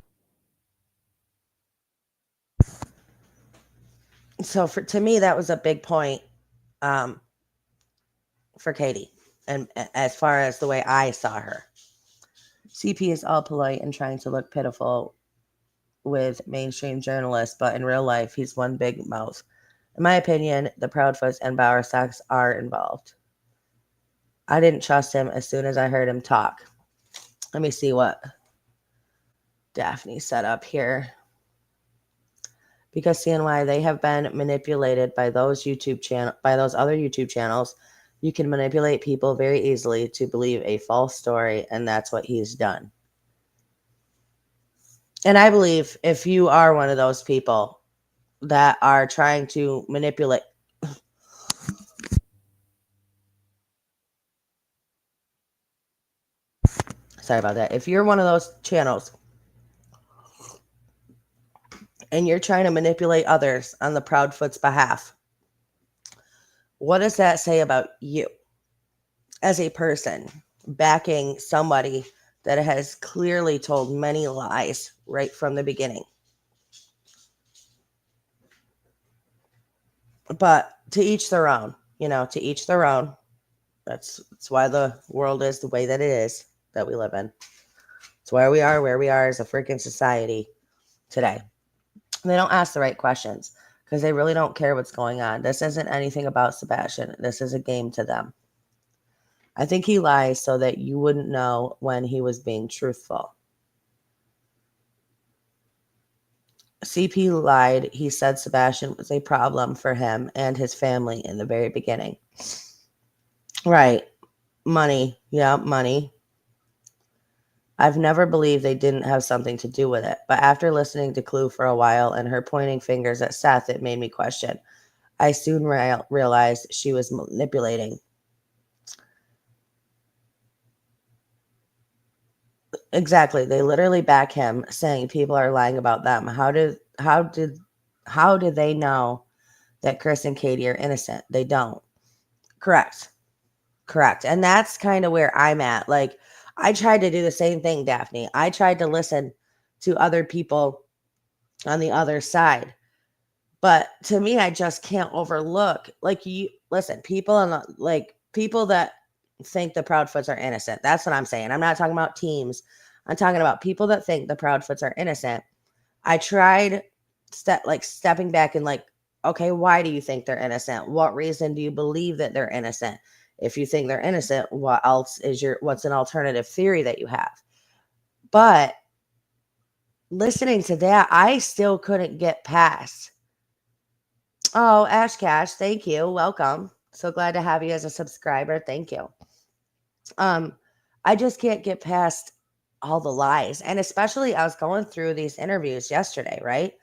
so to me that was a big point for Katie, and as far as the way I saw her. CP is all polite and trying to look pitiful with mainstream journalists, but in real life he's one big mouth. In my opinion, the Proudfoots and Bowerstocks are involved. I didn't trust him as soon as I heard him talk. Let me see what Daphne set up here. Because CNY, they have been manipulated by those other YouTube channels. You can manipulate people very easily to believe a false story, and that's what he's done. And I believe if you are one of those people that are trying to manipulate, sorry about that. If you're one of those channels and you're trying to manipulate others on the Proudfoots' behalf, what does that say about you as a person backing somebody that has clearly told many lies right from the beginning? But to each their own, to each their own. That's why the world is the way that it is, that we live in. It's where we are as a freaking society today. They don't ask the right questions because they really don't care what's going on. This isn't anything about Sebastian. This is a game to them. I think he lies so that you wouldn't know when he was being truthful. CP lied. He said Sebastian was a problem for him and his family in the very beginning. Right. Money. Yeah, money. I've never believed they didn't have something to do with it. But after listening to Clue for a while and her pointing fingers at Seth, it made me question. I soon realized she was manipulating. Exactly. They literally back him saying people are lying about them. How did they know that Chris and Katie are innocent? They don't. Correct. Correct. And that's kind of where I'm at. Like, I tried to do the same thing, Daphne. I tried to listen to other people on the other side. But to me, I just can't overlook, like, you listen, people on like people that think the Proudfoots are innocent. That's what I'm saying. I'm not talking about teams. I'm talking about people that think the Proudfoots are innocent. I tried stepping back and like, okay, why do you think they're innocent? What reason do you believe that they're innocent? If you think they're innocent, what's an alternative theory that you have? But listening to that, I still couldn't get past. Oh, Ash Cash, thank you. Welcome. So glad to have you as a subscriber. Thank you. Um, I just can't get past all the lies. And especially I was going through these interviews yesterday, right?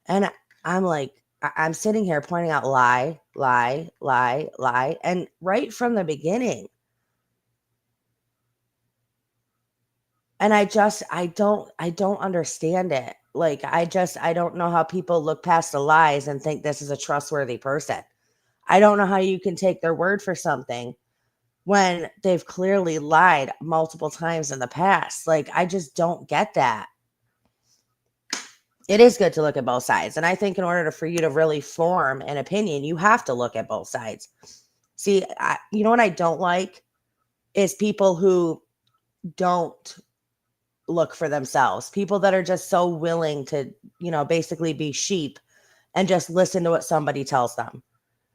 And I'm like, I'm sitting here pointing out lie, lie, lie, lie. And right from the beginning. And I don't understand it. Like, I don't know how people look past the lies and think this is a trustworthy person. I don't know how you can take their word for something when they've clearly lied multiple times in the past. Like, I just don't get that. It is good to look at both sides. And I think in order for you to really form an opinion, you have to look at both sides. See, you know what I don't like is people who don't look for themselves, people that are just so willing to, basically be sheep and just listen to what somebody tells them.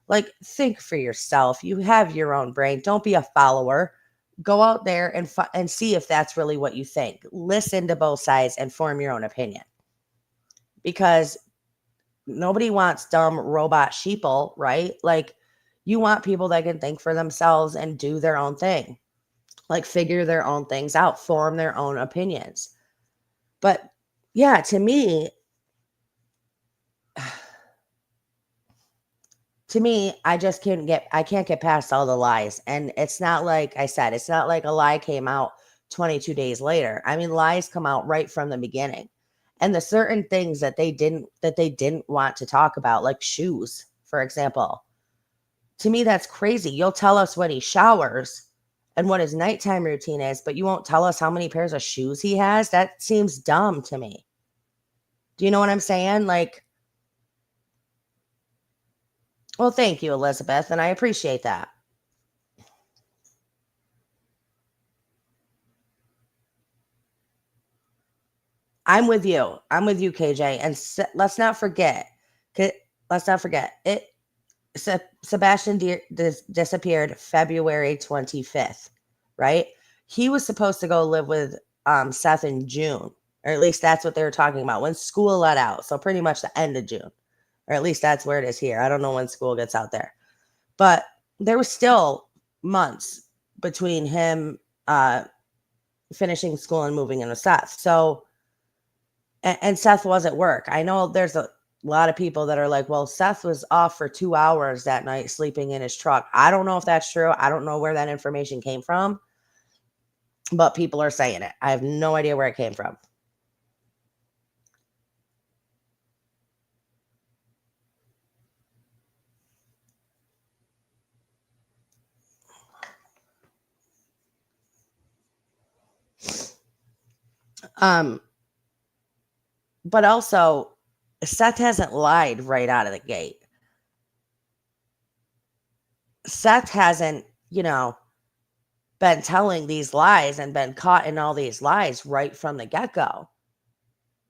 Like, think for yourself. You have your own brain. Don't be a follower. Go out there and see if that's really what you think. Listen to both sides and form your own opinion. Because nobody wants dumb robot sheeple, right? Like, you want people that can think for themselves and do their own thing. Like, figure their own things out, form their own opinions. But yeah, to me, I can't get past all the lies. And it's not like I said, it's not like a lie came out 22 days later. I mean, lies come out right from the beginning. And the certain things that they didn't want to talk about, like shoes, for example. To me, that's crazy. You'll tell us when he showers and what his nighttime routine is, but you won't tell us how many pairs of shoes he has. That seems dumb to me. Do you know what I'm saying? Like, well, thank you, Elizabeth, and I appreciate that. I'm with you. I'm with you, KJ. And let's not forget. Let's not forget it. Sebastian disappeared February 25th, right? He was supposed to go live with Seth in June, or at least that's what they were talking about when school let out. So pretty much the end of June, or at least that's where it is here. I don't know when school gets out there, but there was still months between him finishing school and moving in with Seth. So, and Seth was at work. I know there's a lot of people that are like, well, Seth was off for 2 hours that night sleeping in his truck. I don't know if that's true. I don't know where that information came from, but people are saying it. I have no idea where it came from. Um, but also, Seth hasn't lied right out of the gate. Seth hasn't, been telling these lies and been caught in all these lies right from the get go.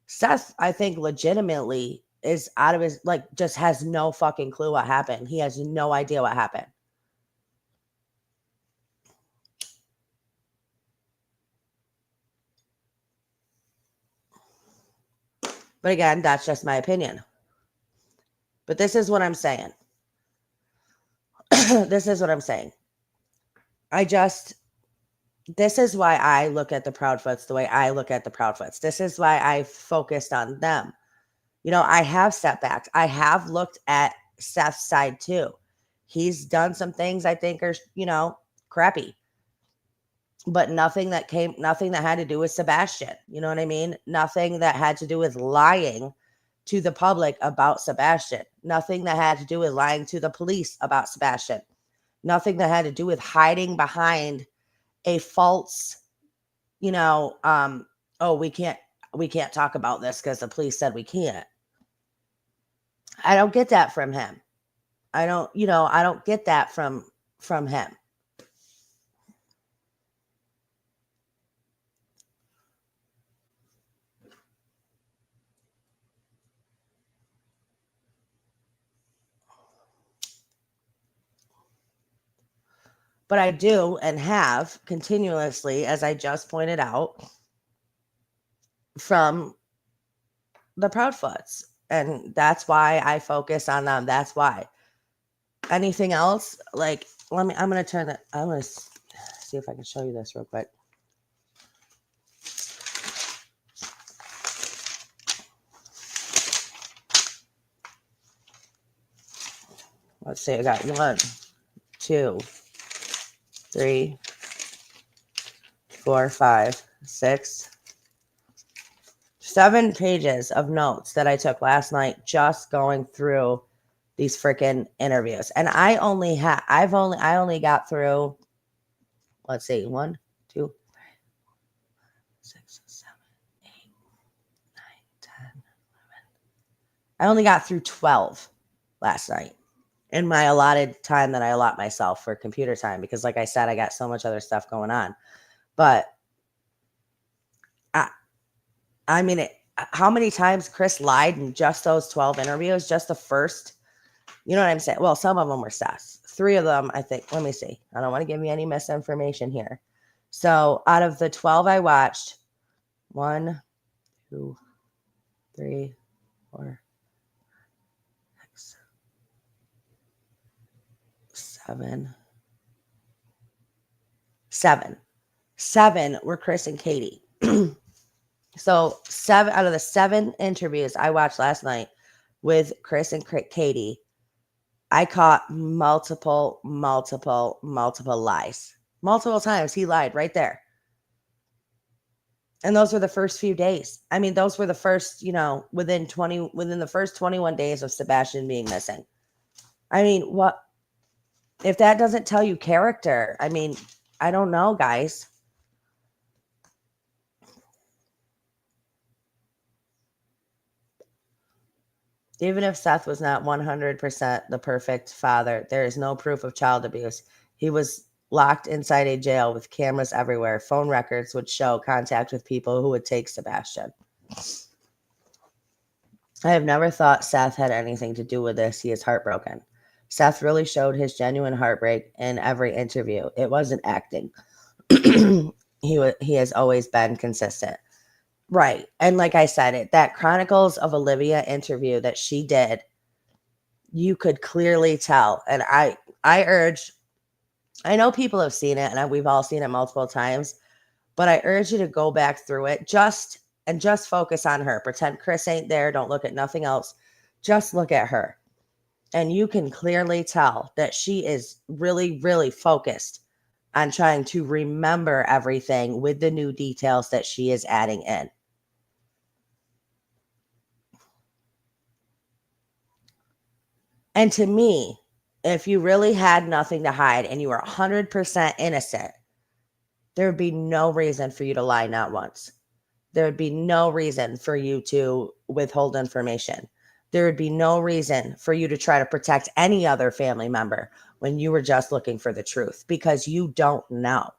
Seth, I think, legitimately is out of his, like, just has no fucking clue what happened. He has no idea what happened. But again, that's just my opinion. But this is what I'm saying. This is what I'm saying. I just, this is why I look at the Proudfoots the way I look at the Proudfoots. This is why I focused on them. I have stepped back. I have looked at Seth's side too. He's done some things I think are, crappy. but nothing that had to do with Sebastian. You know what I mean? Nothing that had to do with lying to the public about Sebastian. Nothing that had to do with lying to the police about Sebastian. Nothing that had to do with hiding behind a false, oh, we can't talk about this because the police said we can't. I don't get that from him. I don't get that from him. But I do and have continuously, as I just pointed out, from the Proudfoots. And that's why I focus on them. That's why. Anything else? Like, I'm going to turn that. I'm going to see if I can show you this real quick. Let's see. I got 1, 2, 3, 4, 5, 6, 7 pages of notes that I took last night just going through these freaking interviews. And I only got through, let's see, 1, 2, 3, 6, 7, 8, 9, 10, 11. I only got through 12 last night in my allotted time that I allot myself for computer time, because like I said, I got so much other stuff going on. But I mean, how many times Chris lied in just those 12 interviews? Just the first, you know what I'm saying? Well, some of them were sus. 3 of them, I think. Let me see. I don't want to give you any misinformation here. So out of the 12 I watched, 1, 2, 3, 4, 6, 7. 7 were Chris and Katie. So 7 out of the 7 interviews I watched last night with Chris and Katie, I caught multiple lies. Multiple times he lied right there. And those were the first few days. I mean, those were the first, within the first 21 days of Sebastian being missing. I mean, what if that doesn't tell you character? I mean, I don't know, guys. Even if Seth was not 100% the perfect father, there is no proof of child abuse. He was locked inside a jail with cameras everywhere. Phone records would show contact with people who would take Sebastian. I have never thought Seth had anything to do with this. He is heartbroken. Seth really showed his genuine heartbreak in every interview. It wasn't acting. He has always been consistent. Right. And like I said, that Chronicles of Olivia interview that she did, you could clearly tell. And I know people have seen it and we've all seen it multiple times, but I urge you to go back through it just focus on her. Pretend Chris ain't there. Don't look at nothing else. Just look at her. And you can clearly tell that she is really, really focused on trying to remember everything with the new details that she is adding in. And to me, if you really had nothing to hide and you were 100% innocent, there would be no reason for you to lie, not once. There would be no reason for you to withhold information. There would be no reason for you to try to protect any other family member when you were just looking for the truth, because you don't know.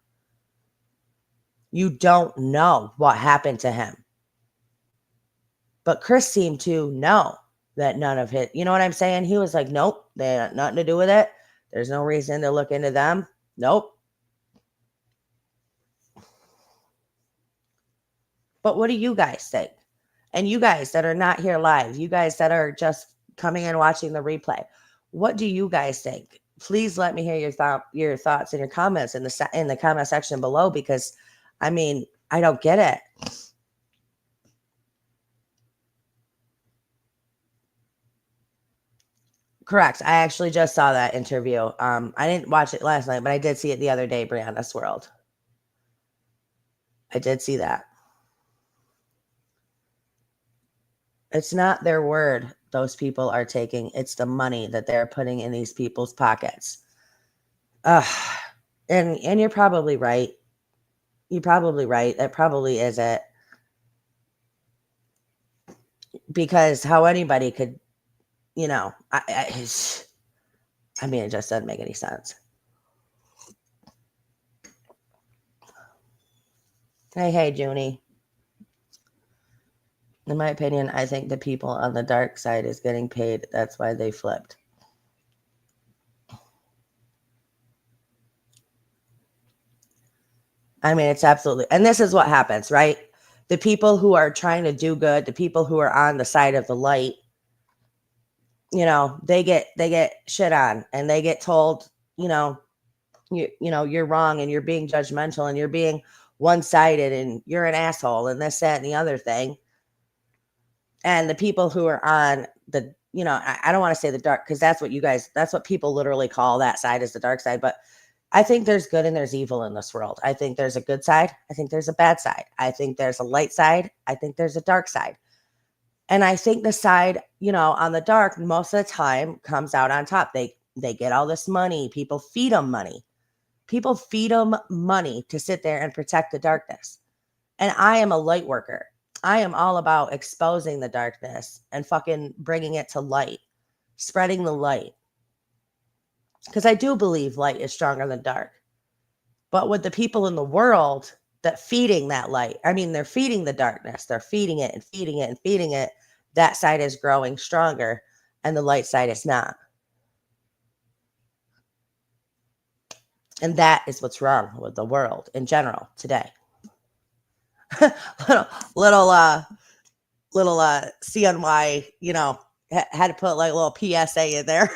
You don't know what happened to him. But Chris seemed to know that none of it, you know what I'm saying? He was like, nope, they had nothing to do with it. There's no reason to look into them. Nope. But what do you guys think? And you guys that are not here live, you guys that are just coming and watching the replay, what do you guys think? Please let me hear your thoughts and your comments in the comment section below, because I mean, I don't get it. Correct. I actually just saw that interview. I didn't watch it last night, but I did see it the other day, Brianna's World. I did see that. It's not their word those people are taking. It's the money that they're putting in these people's pockets. Ugh. And you're probably right. You're probably right. That probably is it. Because how anybody could, I mean, it just doesn't make any sense. Hey, Junie. In my opinion, I think the people on the dark side is getting paid. That's why they flipped. I mean, it's absolutely, and this is what happens, right? The people who are trying to do good, the people who are on the side of the light, they get shit on, and they get told, you're wrong, and you're being judgmental, and you're being one-sided, and you're an asshole, and this, that, and the other thing. And the people who are on the, I don't want to say the dark, because that's what people literally call that side, is the dark side. But I think there's good and there's evil in this world. I think there's a good side. I think there's a bad side. I think there's a light side. I think there's a dark side. And I think the side, on the dark, most of the time comes out on top. They get all this money. People feed them money. People feed them money to sit there and protect the darkness. And I am a light worker. I am all about exposing the darkness and fucking bringing it to light, spreading the light. Because I do believe light is stronger than dark. But with the people in the world that feeding that light, I mean, they're feeding the darkness. They're feeding it and feeding it and feeding it. That side is growing stronger, and the light side is not. And that is what's wrong with the world in general today. little CNY, had to put like a little PSA in there.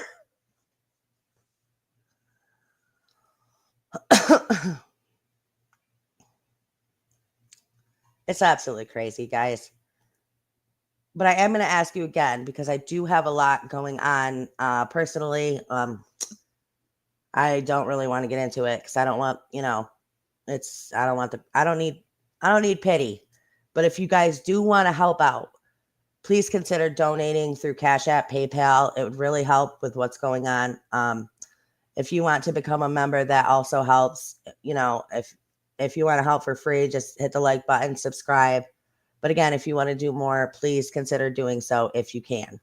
It's absolutely crazy, guys. But I am going to ask you again, because I do have a lot going on personally. I don't really want to get into it because I don't want, I don't need pity. But if you guys do want to help out, please consider donating through Cash App, PayPal. It would really help with what's going on. If you want to become a member, that also helps. If you want to help for free, just hit the like button, subscribe. But again, if you want to do more, please consider doing so if you can.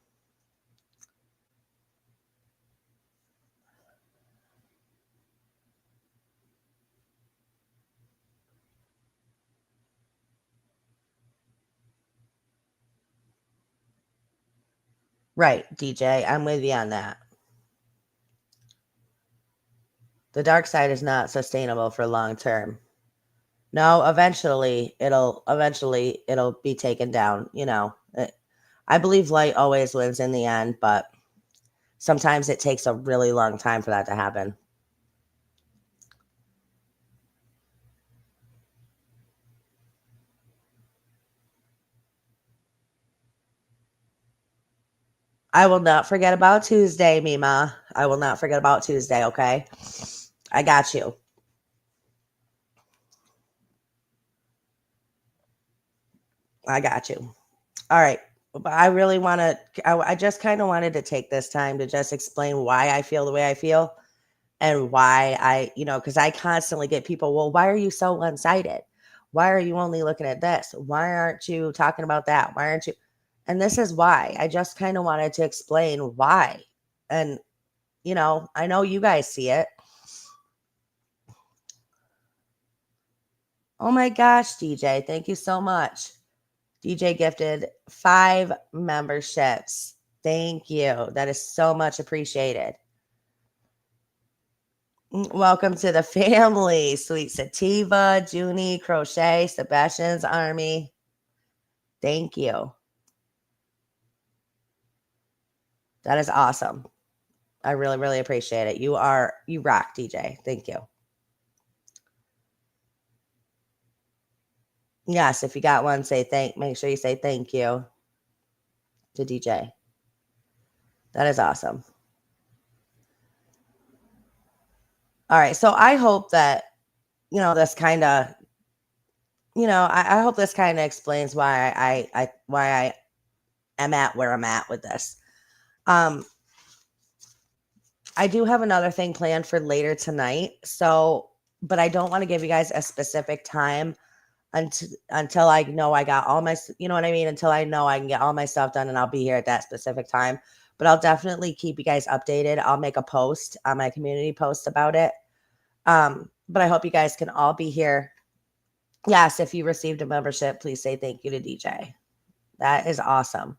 Right, DJ, I'm with you on that. The dark side is not sustainable for long term. No, eventually it'll be taken down. I believe light always wins in the end, but sometimes it takes a really long time for that to happen. I will not forget about Tuesday, Mima. I will not forget about Tuesday, okay? I got you. I got you. All right. But I really want to, I just kind of wanted to take this time to just explain why I feel the way I feel, and why because I constantly get people, well, why are you so one sided? Why are you only looking at this? Why aren't you talking about that? Why aren't you? And this is why. I just kind of wanted to explain why. And, I know you guys see it. Oh my gosh, DJ, thank you so much. DJ gifted 5 memberships. Thank you. That is so much appreciated. Welcome to the family, Sweet Sativa, Junie, Crochet, Sebastian's Army. Thank you. That is awesome. I really, really appreciate it. You rock, DJ. Thank you. Yes, if you got one, make sure you say thank you to DJ. That is awesome. All right. So I hope that, this kind of I hope this kind of explains why I am at where I'm at with this. Um, I do have another thing planned for later tonight. So, but I don't want to give you guys a specific time until I know I got all my, you know what I mean? Until I know I can get all my stuff done and I'll be here at that specific time. But I'll definitely keep you guys updated. I'll make a post on my community post about it. But I hope you guys can all be here. Yes, if you received a membership, please say thank you to DJ. That is awesome.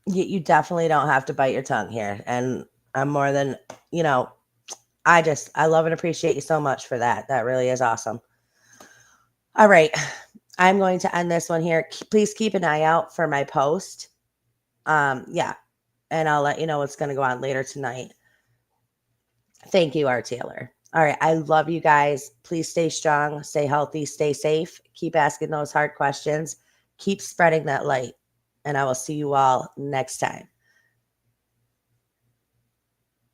You definitely don't have to bite your tongue here. And I'm more than, you know, I love and appreciate you so much for that. That really is awesome. All right. I'm going to end this one here. Please keep an eye out for my post. Yeah. And I'll let you know what's going to go on later tonight. Thank you, Art Taylor. All right. I love you guys. Please stay strong, stay healthy, stay safe. Keep asking those hard questions. Keep spreading that light. And I will see you all next time.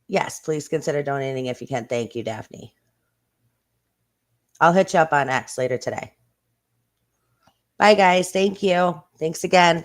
Yes, please consider donating if you can. Thank you, Daphne. I'll hit you up on X later today. Bye, guys. Thank you. Thanks again.